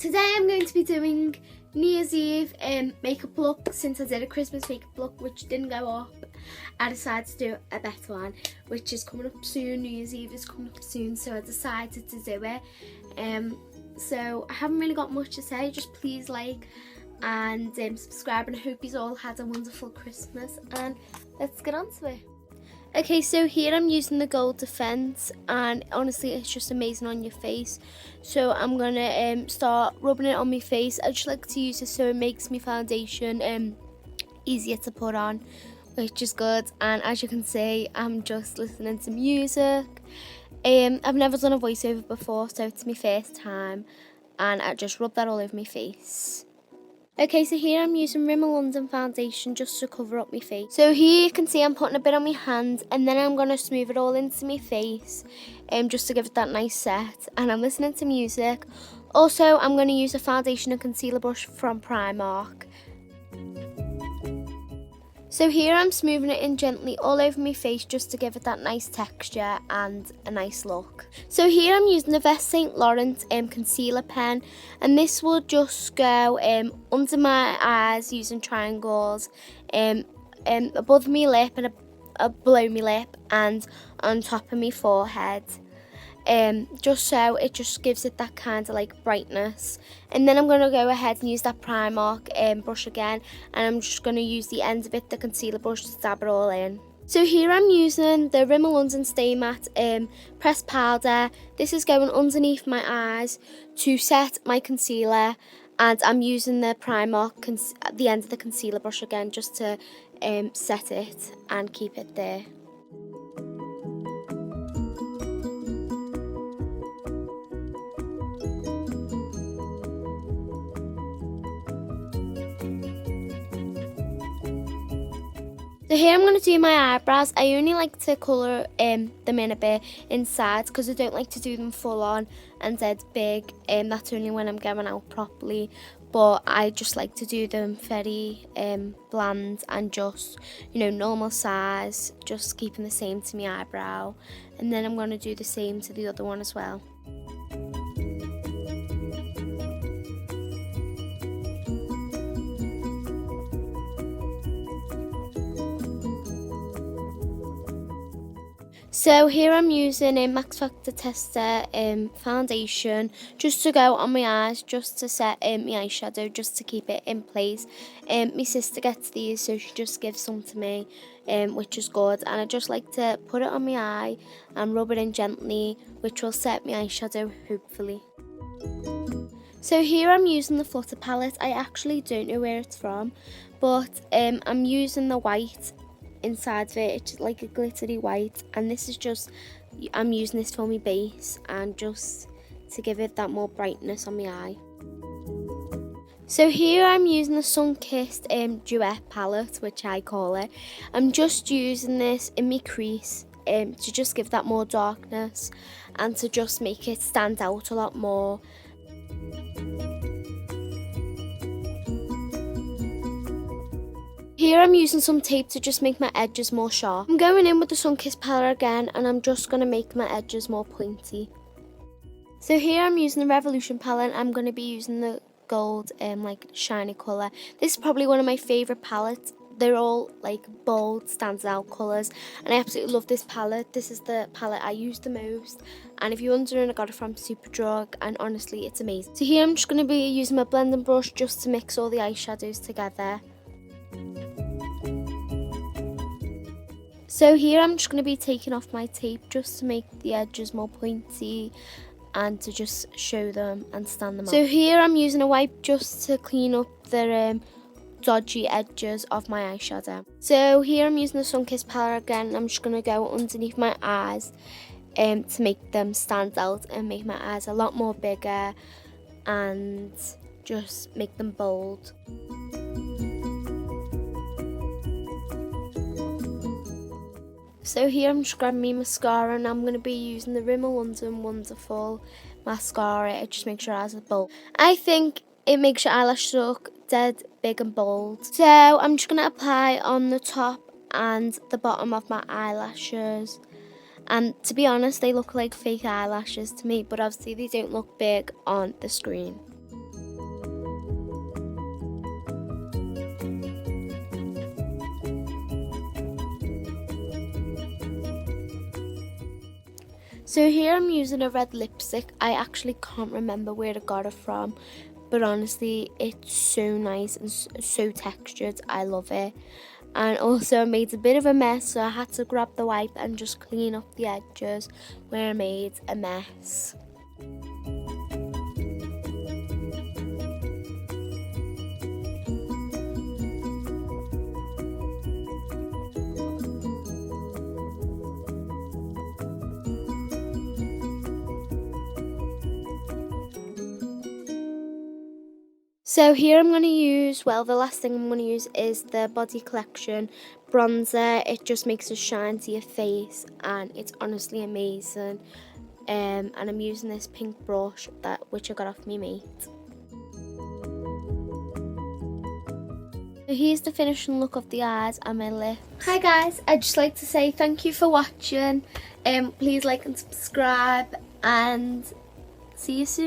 today I'm going to be doing New Year's Eve makeup look. Since I did a Christmas makeup look which didn't go up, I decided to do a better one which is coming up soon. New Year's Eve is coming up soon, so I decided to do it. So I haven't really got much to say, just please like and subscribe, and I hope you all had a wonderful Christmas, and let's get on to it. Okay, so here I'm using the Gold Defense, and honestly it's just amazing on your face. So I'm gonna start rubbing it on my face. I just like to use it so it makes my foundation easier to put on, which is good. And as you can see, I'm just listening to music. I've never done a voiceover before, so it's my first time, and I just rub that all over my face. Okay, so here I'm using Rimmel London foundation just to cover up my face. So here you can see I'm putting a bit on my hand, and then I'm going to smooth it all into my face just to give it that nice set. And I'm listening to music. Also, I'm going to use a foundation and concealer brush from Primark. So here I'm smoothing it in gently all over my face just to give it that nice texture and a nice look. So here I'm using the Vest St. Laurent concealer pen, and this will just go under my eyes using triangles, above my lip and below my lip and on top of my forehead. Just so it just gives it that kind of like brightness. And then I'm going to go ahead and use that Primark brush again, and I'm just going to use the end of it, the concealer brush, to dab it all in. So here I'm using the Rimmel London Stay Matte pressed powder. This is going underneath my eyes to set my concealer, and I'm using the Primark the end of the concealer brush again just to set it and keep it there. So here I'm going to do my eyebrows. I only like to colour them in a bit inside because I don't like to do them full on and dead big. That's only when I'm going out properly. But I just like to do them very bland and just, normal size. Just keeping the same to my eyebrow. And then I'm going to do the same to the other one as well. So here I'm using a Max Factor Tester foundation just to go on my eyes, just to set my eyeshadow, just to keep it in place. My sister gets these, so she just gives some to me, which is good. And I just like to put it on my eye and rub it in gently, which will set my eyeshadow, hopefully. So here I'm using the Flutter palette. I actually don't know where it's from, but I'm using the white inside of it. It's like a glittery white, and this is just, I'm using this for my base and just to give it that more brightness on my eye. So here I'm using the Sun-Kissed Duet palette, which I call it. I'm just using this in my crease to just give that more darkness and to just make it stand out a lot more. Here I'm using some tape to just make my edges more sharp. I'm going in with the Sun-Kissed palette again, and I'm just going to make my edges more pointy. So here I'm using the Revolution palette. I'm going to be using the gold like shiny colour. This is probably one of my favourite palettes. They're all like bold, stands out colours, and I absolutely love this palette. This is the palette I use the most, and if you're wondering, I got it from Superdrug, and honestly it's amazing. So here I'm just going to be using my blending brush just to mix all the eyeshadows together. So here I'm just going to be taking off my tape just to make the edges more pointy and to just show them and stand them out. So here I'm using a wipe just to clean up the dodgy edges of my eyeshadow. So here I'm using the Sun-Kissed palette again. I'm just going to go underneath my eyes to make them stand out and make my eyes a lot more bigger and just make them bold. So here I'm just grabbing my mascara, and I'm going to be using the Rimmel London Wonderful mascara. It just makes your eyes look bold. I think it makes your eyelashes look dead big and bold. So I'm just going to apply on the top and the bottom of my eyelashes. And to be honest, they look like fake eyelashes to me, but obviously they don't look big on the screen. So here I'm using a red lipstick. I actually can't remember where I got it from, but honestly it's so nice and so textured. I love it. And also I made a bit of a mess, so I had to grab the wipe and just clean up the edges where I made a mess. So here I'm going to use, well, the last thing I'm going to use is the Body Collection bronzer. It just makes a shine to your face and it's honestly amazing. And I'm using this pink brush which I got off my mate. So here's the finishing look of the eyes and my lips. Hi guys, I'd just like to say thank you for watching. Please like and subscribe and see you soon.